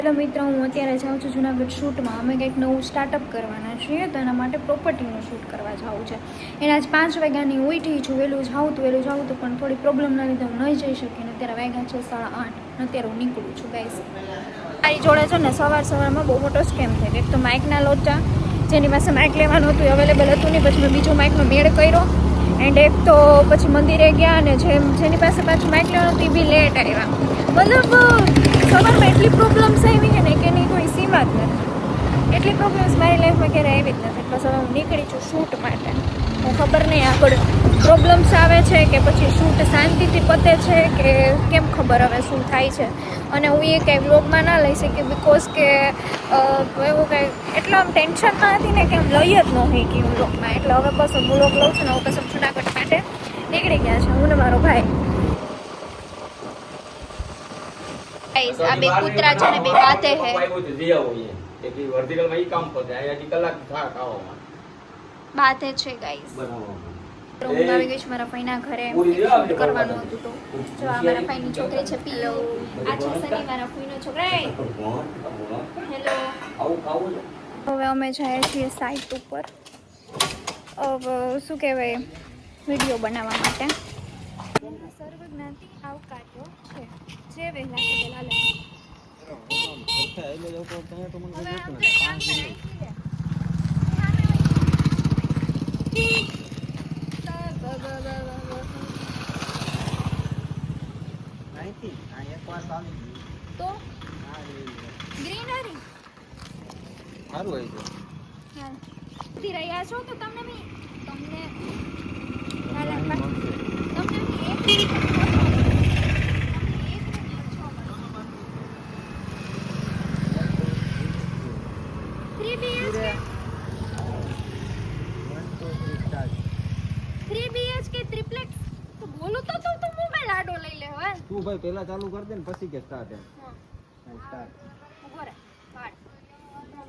Hello મિત્રો, હું અત્યારે જાઉં છું જુનાગઢ શૂટમાં. અમે કંઈક નવું સ્ટાર્ટઅપ કરવાના છીએ, તો એના માટે પ્રોપર્ટીનું શૂટ કરવા જવું છે. એને આજ 5 વાગ્યાની ઉઠી છું. વહેલું જાઉં તો પણ થોડી પ્રોબ્લેમના લીધે હું નહીં જઈ શકી. ને અત્યારે વાગ્યા છે 8:30. અત્યારે હું નીકળું છું ગાઈસ. મારી જોડે છે ને સવારમાં બહુ મોટો સ્કેમ થાય. એક તો માઇકના લોચા, જેની પાસે માઇક લેવાનું હતું અવેલેબલ હતું નહીં, પછી મેં બીજો માઇકનો મેળ કર્યો. એન્ડ એક તો પછી મંદિરે ગયા અને જેની પાસે પાછું માઇક લેવાનું હતું એ બી લેટ આવ્યા. મતલબ સવારમાં એટલી પ્રોબ્લેમ્સ આવી છે ને કે એની કોઈ સીમા જ નથી. એટલી પ્રોબ્લેમ્સ મારી લાઈફમાં ક્યારે આવી જ નથી. બસ હવે હું નીકળી છું શૂટ માટે. હું ખબર નહીં આગળ પ્રોબ્લેમ્સ આવે છે કે પછી શૂટ શાંતિથી પતે છે કે કેમ, ખબર હવે શું થાય છે. અને હું એ કંઈ વ્લોગમાં ના લઈ શકી બિકોઝ કે એવું કંઈ એટલો આમ ટેન્શનમાં હતી ને કે આમ લઈ જ ન હોય કે વ્લોગમાં. એટલે હવે બસ હું વ્લોગ લઉં છું ને હું બસ જુનાગઢ માટે નીકળી ગયા છે, હું ને મારો ભાઈ. આ બે કૂતરા છે ને બે વાતે હે. બાતે છે ગાઈસ. હું આવી ગઈ છું મારા ફઈના ઘરે. શૂટ કરવાનું હતું તો જો આ મારા ફઈની છોકરી છે પિલો. આ છે સની મારા ફઈનો છોકરો. હેલો. હવે અમે જઈએ છીએ સાઇટ ઉપર. શું કહેવાય, વિડીયો બનાવવા માટે. સર્વજ્ઞાતિ આવકાર્યો છે જે વહેલા કે પહેલા લે. તો ગ્રીનરી સારું હોય છે. થી રહ્યા છો તો તમને બી તમને ટ્રિપ્લેક્સ તો બોલું તો તું મોબાઈલ આડો લઈ લે હવે. તું ભાઈ પહેલા ચાલુ કર દે ને પછી કે સ્ટાર્ટ એમ. સ્ટાર્ટ. ઉભો રહે. વાડ.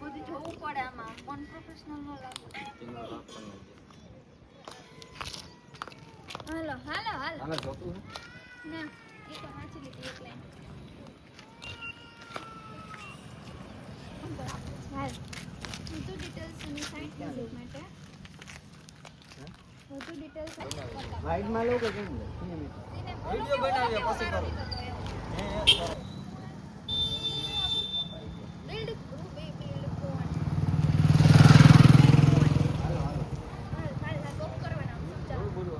બધું જોવું પડે આમાં. અનપ્રોફેશનલ ન લાગે. હાલો. જોતું ના, એ તો વાંચી લીધી એક લાઈન. હાલ. વધુ ડિટેલ્સ અને સાઇટ વિઝિટ માટે. વધુ ડિટેલ્સ લાઈટ માં લો કે કેમ લે? વિડિયો બનાવ્યો પછી કરો. બિલ્ડ કોણ. હાલ બોક કરવાના સમજાવો.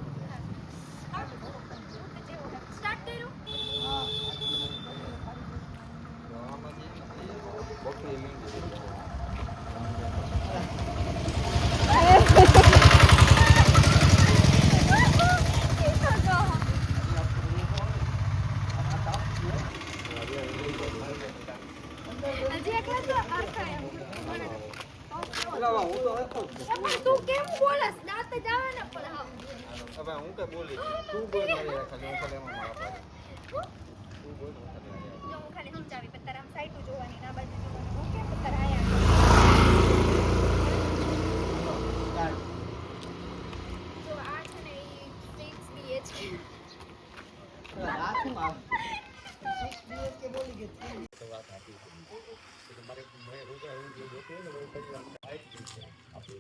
સ્ટાર્ટ કર્યું. તું કેમ બોલસ? દાંત જવાના પણ હવે હું કે બોલી તું બોલ મારી ખાલી હું ખાલી એમાં મારા પાસે તું બોલ જો હું ખાલી સમજાવી પણ તારા આમ સાઈડ જોવાની ના બાજુ જોવાની. ઓકે પત્તર આયા જો આ છે ને એ 6 BHK રાખું આ 6 BHK બોલી કે તો વાત હતી તમારે મેં રોજ આવું જે જોતે ને वो कल हाइट है आप ये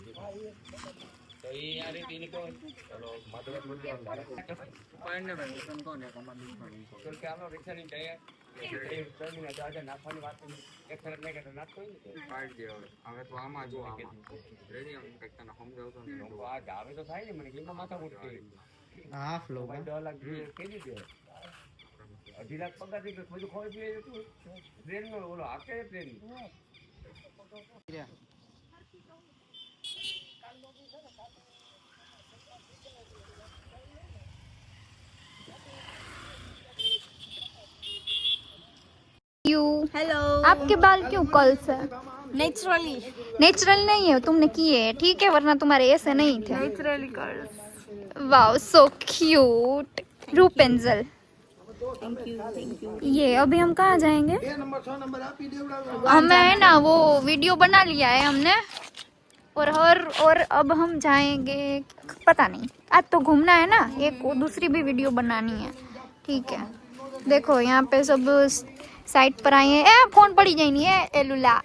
तो ये यार ये को चलो माधव बोल दिया पॉइंट ने भाई तुम कौन है कमांड नहीं को चल के आलो रिक्शा नहीं चाहिए એ ટર્મિનલ આજે નાખવાની વાત એક તરફ નહીં કરતા નાખતો હોય ને પાડ દે હવે તો આમાં જો આમાં રેડી આમ કંઈક તને સમજાવતો ને લોકો આ આવે તો થાય ને મને કેમ માથા ઉઠતી હાફ લો 10 લાખ કેજી દે 2.5 લાખ પગાર દે તો બધું ખોઈ પીએ તું ટ્રેન નો ઓલો આકે ટ્રેન हेलो. आपके बाल क्यों कल से? नेचुरल नहीं है, तुमने किए हैं ठीक है, वरना तुम्हारे ऐसे नहीं थे. Naturally curls. Wow so cute. Rapunzel. Thank you. ये अभी हम कहाँ जाएंगे? हमें है ना वो वीडियो बना लिया है हमने और अब हम जाएंगे पता नहीं. आज तो घूमना है ना, एक दूसरी भी वीडियो बनानी है. ठीक है. देखो यहाँ पे सब સાઈડ પર આવીએ એ ફોન પડી જાય ને એ લુલા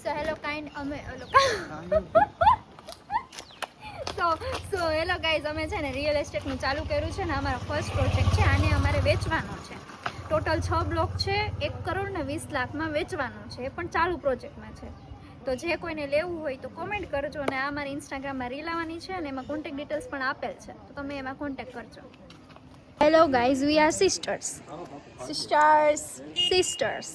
સો હેલો કાઇન્ડ અમે સો હેલો ગાઈઝ અમે છે ને રિયલ એસ્ટેટનું ચાલુ કર્યું છે ને અમારો ફર્સ્ટ પ્રોજેક્ટ છે આને અમારે વેચવાનો છે ટોટલ 6 બ્લોક છે 1 કરોડ ને 20 લાખમાં વેચવાનું છે એ પણ ચાલુ પ્રોજેક્ટમાં છે તો જે કોઈને લેવું હોય તો કોમેન્ટ કરજો અને આ અમારી ઇન્સ્ટાગ્રામમાં રીલ આવવાની છે અને એમાં કોન્ટેક્ટ ડિટેલ્સ પણ આપેલ છે તો તમે એમાં કોન્ટેક્ટ કરજો hello guys we are sisters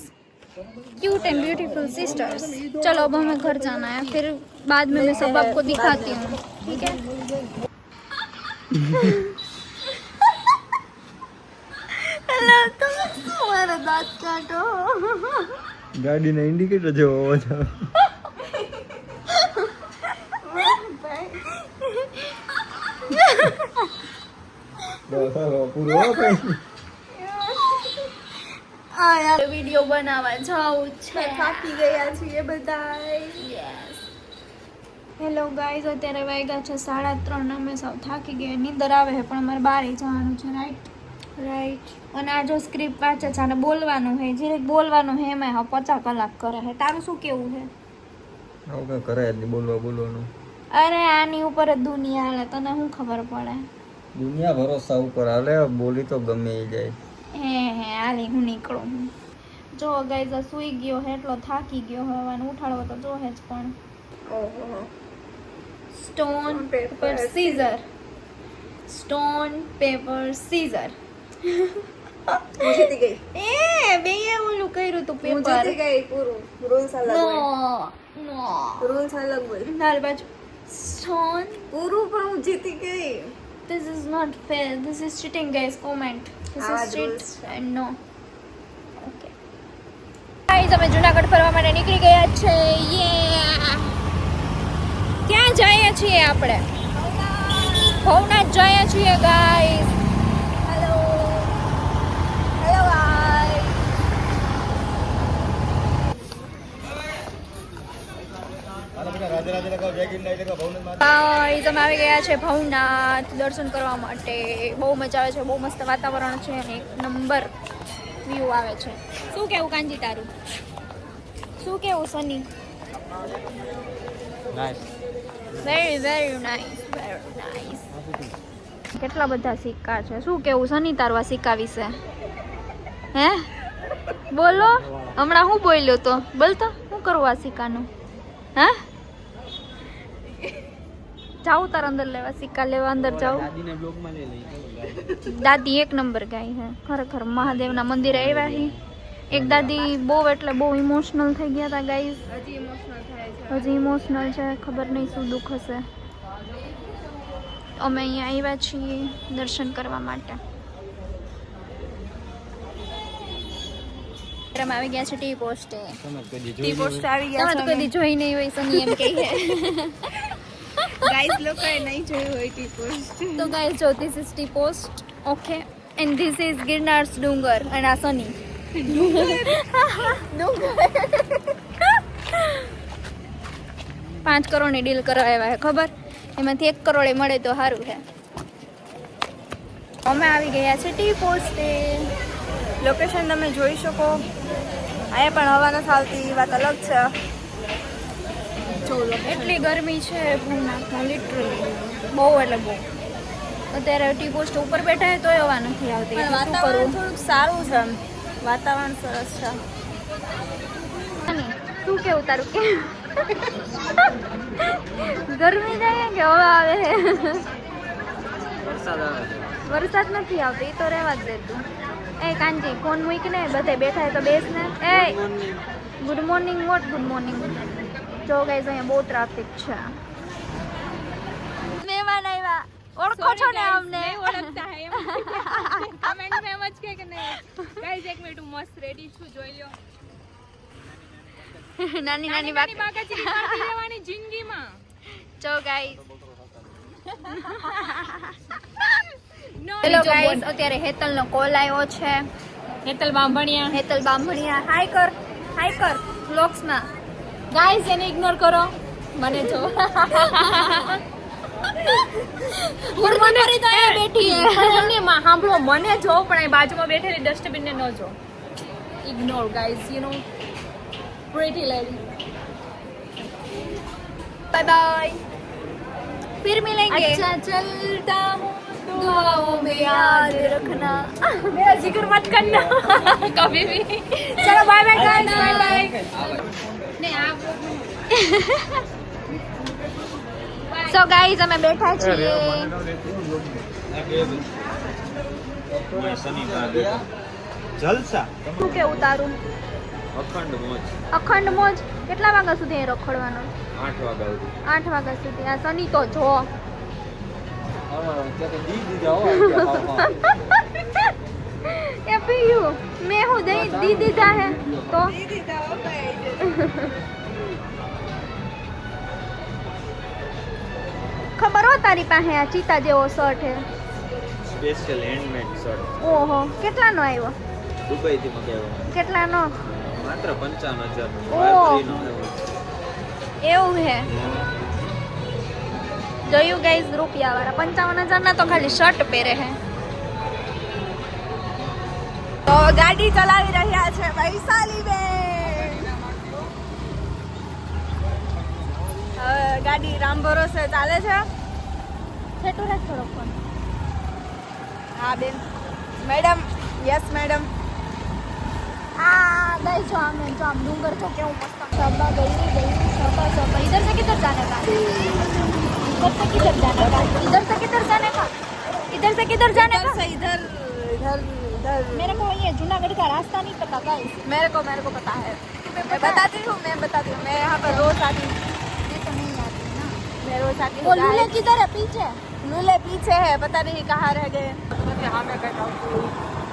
cute and beautiful sisters चलो अब हमें घर जाना है फिर बाद में मैं सब आपको दिखाती हूँ ठीक है हेलो तुम तुम्हारा दांत काटो गाड़ी ने इंडिकेटर जो पूरा વિડીયો બનાવવા જાઉં છે થાકી ગયા છીએ બધાય યસ હેલો ગાઈઝ અત્યારે વાગ્યા છે 3:30 અમે સૌ થાકી ગયા નીંદર આવે છે પણ અમારે બહાર જવાનું છે રાઈટ અને આ જો સ્ક્રિપ્ટ વાંચે છે અને બોલવાનું છે જે બોલવાનું છે એમાં 50 કલાક કરે છે તારું શું કેવું છે ઓકે કરે જ બોલવાનું અરે આની ઉપર જ દુનિયા હાલે તને શું ખબર પડે દુનિયા ભરોસા ઉપર હાલે બોલી તો ગમે જાય હે હાલી હું નીકળું જો ગાઈઝ સુઈ ગયો હે એટલો થાકી ગયો હવે ઉઠાડવો તો જોહે જ પણ સ્ટોન પેપર સીઝર જીતી ગઈ એ બે ઓલું કર્યું તું હું પેપર જીતી ગઈ પૂરું રૂલ્સ અલગ હોય નો રૂલ્સ અલગ હોય નાલ બાજુ સ્ટોન પૂરું પણ હું જીતી ગઈ This is not fair. This is cheating, guys. Comment. This Ah, is cheat rules. and no. Okay. Guys, અમે જુનાગઢ ફરવા માટે નીકળી ગયા છે. Yeah. ક્યાં જઈએ છીએ આપણે? ભવનાથ જઈએ છીએ, guys. હેલો ગાઈસ Guys, અમે આવી ગયા છે ભવનાથ દર્શન કરવા માટે બહુ મજા આવે છે બહુ મસ્ત વાતાવરણ છે અને એક નંબર વ્યૂ આવે છે શું કેવું કાંજી તારું શું કેવું સની વેરી વેરી નાઇસ કેટલા બધા સિક્કા છે શું કેવું સની તારું આ સિક્કા વિશે હે બોલો હમણાં હું બોલ્યો તો બોલતો શું કરવું આ સિક્કાનું હે જાઉં તાર અંદર લેવા સિક્કા લેવા અંદર જાઉં દાદી એક નંબર ગાય છે ખરેખર મહાદેવના મંદિરે આવ્યા છે એક દાદી બહુ એટલે બહુ ઇમોશનલ થઈ ગયા હતા ગાઈઝ હજી ઇમોશનલ છે ખબર નહીં શું દુઃખ હશે અમે અહીંયા આવ્યા છીએ દર્શન કરવા માટે અમે આવી ગયા છે ટી પોસ્ટે ટી પોસ્ટ આવી ગયા તમે તો કદી જોઈ નહીં હોય સની એમ કહીએ ગાઈસ લોકોએ નહીં જોયું હોય ટી પોસ્ટ તો ગાઈસ જો this is Tea Post okay and this is ગિરનાર્સ ડુંગર અને આ સની ડુંગર 5 કરોડની ડીલ કરાવ્યા છે ખબર એમાંથી 1 કરોડ મળે તો સારું છે અમે આવી ગયા છે ટી પોસ્ટે લોકેશન તમે જોઈ શકો અહીંયા પણ હવા નથી આવતી વાત અલગ છે એટલી ગરમી છે ભૂનાથમાં લિટરલી બહુ એટલે બહુ અત્યારે ટી પોસ્ટ ઉપર બેઠા હોય તોય હવા નથી આવતી પણ શું વાતાવરણ કરવું થોડુંક સારું છે વાતાવરણ સરસ છે શું કેવું તારું કે ગરમી જાય કે હવા આવે વરસાદ નથી આવતો એ તો રહેવા જ દેતું એ કાંજી ફોન મૂકને બધે બેઠા તો બેસ ને એ good morning what good morning જો ગાઈઝ અહીંયા બહુ ટ્રાફિક છે મહેમાન આવ્યા ઓળખો છો ને અમને ઓળખતા હે કમેન્ટ में मत के नहीं गाइस एक मिनट मस्त रेडी છું જોઈ લ્યો નાની નાની વાત બાકાજી પાર્ટી લેવાની જિંદગીમાં જો ગાઈઝ હેલો ગાઈઝ અત્યારે હેતલનો કોલ આવ્યો છે હેતલ બાંભણિયા હાય કર વ્લોગ્સમાં ગાઈસ એને ઇગ્નોર કરો મને જો સાંભળો મને જો પણ એ બાજુમાં બેઠેલી ડસ્ટબિન ને ન જો. Ignore guys, you know pretty lady. Bye bye, फिर मिलेंगे. अच्छा चलता हूँ दुआओं में याद रखना. मेरा जिक्र मत करना कभी भी. चलो bye bye guys, bye bye. नहीं आप સો ગાઈઝ અમે બેઠા છીએ. જલસા શું કે ઉતારું? અખંડ મોજ. અખંડ મોજ. કેટલા વાગ્યા સુધી અહીં રખડવાનું? 8 વાગ્યા સુધી. 8 વાગ્યા સુધી. આ શનિ તો જો એ પીયું મેં હું દી દીધા હે તો ખબર હો તારી પાસે આ ચીતા જેવો શર્ટ હે? Special handmade shirt. ઓહો, કેટલાનો આવ્યો? દુબઈ થી મંગાવ્યો. કેટલાનો? માત્ર 55,000 ઓહ. નો. એવું હે? જોયું ગાઈઝ, રૂપિયા વાળા 55,000 ના તો ખાલી શર્ટ પહેરે હે. તો ગાડી ચલાવી રહ્યા છે વૈશાલી બેન. હવે ગાડી રામ ભરોસે ચાલે છે. છેટું રાખ થોડો ફોન. હા બેન. Madam, yes madam. आ गई जो हम डूंगर को क्यों मस्त सबा गई सबा इधर से किधर जाने का? इधर से किधर जाने का? इधर से किधर जाने का? इधर से किधर जाने का? इधर इधर इधर. मेरे को ये जूनागढ़ का रास्ता नहीं पता गाइस. मेरे को पता है. मैं बताती हूँ. मैं यहाँ पर रोज आती हूँ. मैं तो नहीं आती ना. मैं रोज आती वो हूँ. लूले किधर है? पीछे लूले पीछे है, पता नहीं कहाँ रह गए. हाँ मैं कहता हूँ.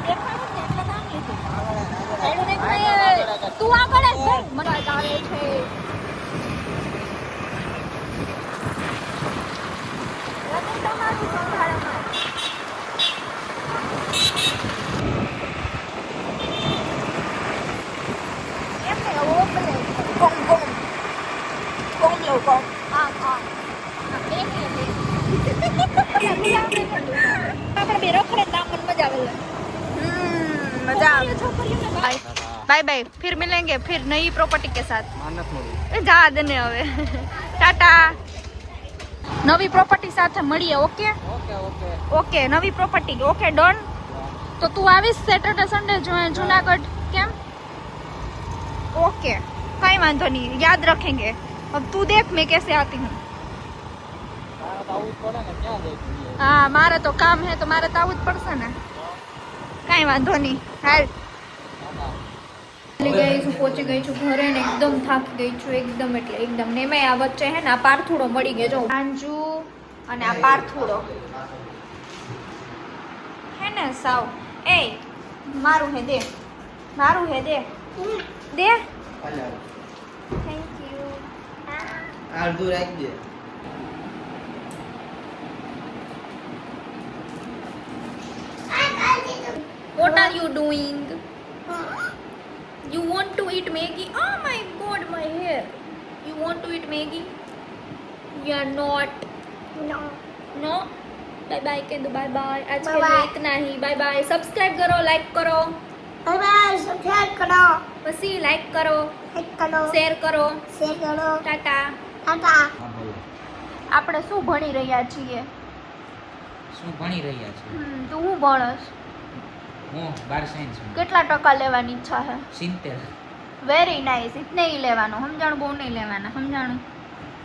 देखा है એટલે નામ લીધું. એનું એક નહીં, તું આગળ જ ભાઈ. મને આવે છે. રનિંગ તમારું સંભાળમાં. એમ ને ઓપલે કોમ લો કોમ. આ બે આપણે બે રખડે તામ મને મજા આવે. मजा. बाय बाय, फिर मिलेंगे फिर नई प्रॉपर्टी के साथ. માનત મોડી. જા દને હવે ટાટા. નવી પ્રોપર્ટી સાથે મળીએ. ઓકે ઓકે, નવી પ્રોપર્ટી. Okay done. તો તું આવીશ સેટરડે સન્ડે જુનાગઢ કેમ? ओके, कहीं वांधो नहीं, याद रखेंगे. अब तू देख मैं कैसे आती हूँ. हाँ, मारा तो काम है तो मारे तो आવું જ પડશે ને. કઈ વાંધો નહીં, હાલ. ગઈ છું, પહોંચી ગઈ છું ઘરે ને એકદમ થાકી ગઈ છું એકદમ, એટલે એકદમ. ને મેં આ વચ્ચે હે ને આ પારથુડો મળી ગયો. જો અંજુ અને આ પારથુડો હે ને સાવ. એ મારું હે દે, મારું હે દે દે. Thank you. અડધું રાખજે. What are you doing? You want to eat Maggie? Oh my god, my hair. You want to eat Maggie? You are not. No. No? Bye bye कह दो. Bye bye. आज के लिए इतना ही. Bye bye. Subscribe करो, like करो. Bye bye, subscribe करो, પછી like કરો, share કરો. ટાટા. આપણે શું ભણી રહ્યા છીએ? શું ભણી રહ્યા છો? તું હું ભણસ? હું 12 સાયન્સ કેટલા ટકા લેવાની ઈચ્છા છે? 70. Very nice. ઇતને ही લેવાનું. સમજાણું? બહુ નહીં લેવાના.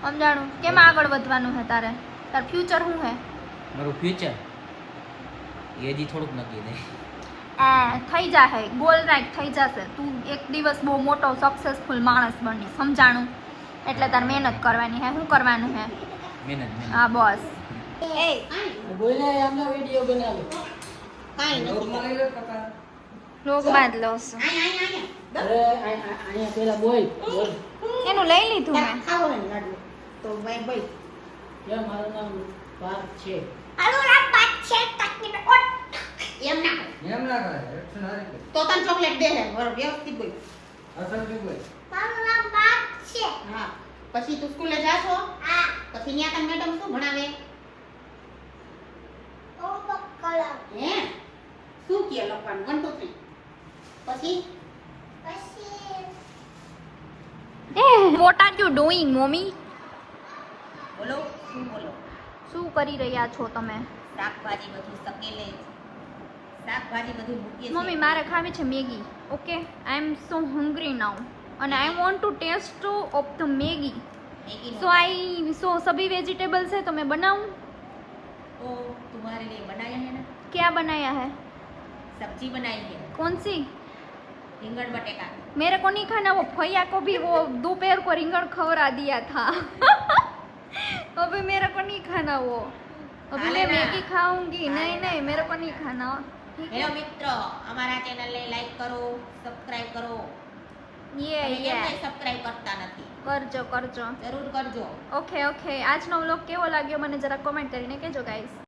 સમજાણું? કેમ આગળ વધવાનું છે તારે? તાર ફ્યુચર શું છે? મારું ફ્યુચર એ હજી થોડુંક નક્કી નહીં. થઈ જાહે. ગોલ રાખ, થઈ જશે. તું એક દિવસ બહુ મોટો સક્સેસફુલ માણસ બની. સમજાણું? એટલે તાર મહેનત કરવાની છે. શું કરવાનું છે? મહેનત. હા બસ. એ લોક બાંધ લો છો. એનું લઈ લીધું મેં. तो तन चॉकलेट दे है और व्यवस्थित बोल. माરું નામ પાર્થ છે. હા, પછી તું સ્કૂલે જાશો? હા. પછી ન્યા તને મેડમ શું ભણાવે? હે શું કે લખવાનું 1 2 3 પછી what are you doing mummy? બોલો શું બોલો શું કરી રહ્યા છો તમે? શાકભાજી બધું સકેલે શાકભાજી બધું મૂકીએ છીએ. મમ્મી મારે ખાવી છે Maggi. Okay I am so hungry now અને I want to taste of the Maggi. Maggi so सभी वेजिटेबल्स है तो मैं बनाऊं? तो तुम्हारे लिए बनाया है ना क्या बनाया है? सब्जी बनाई है कौन सी? रिंगण बटेका मेरे को नहीं खाना, वो भैया को भी वो दोपहर को रिंगण खवरा दिया था अभी मेरे को नहीं खाना वो, अभी मैं मैगी खाऊंगी. नहीं नहीं मेरे को नहीं खाना. हेलो मित्र हमारा चैनल ने लाइक करो सब्सक्राइब करो. ये સબસ્ક્રાઇબ કરતા નથી, કરજો કરજો જરૂર કરજો. Okay okay. આજનો વ્લોગ કેવો લાગ્યો મને જરા કોમેન્ટ કરીને કહેજો ગાઈસ.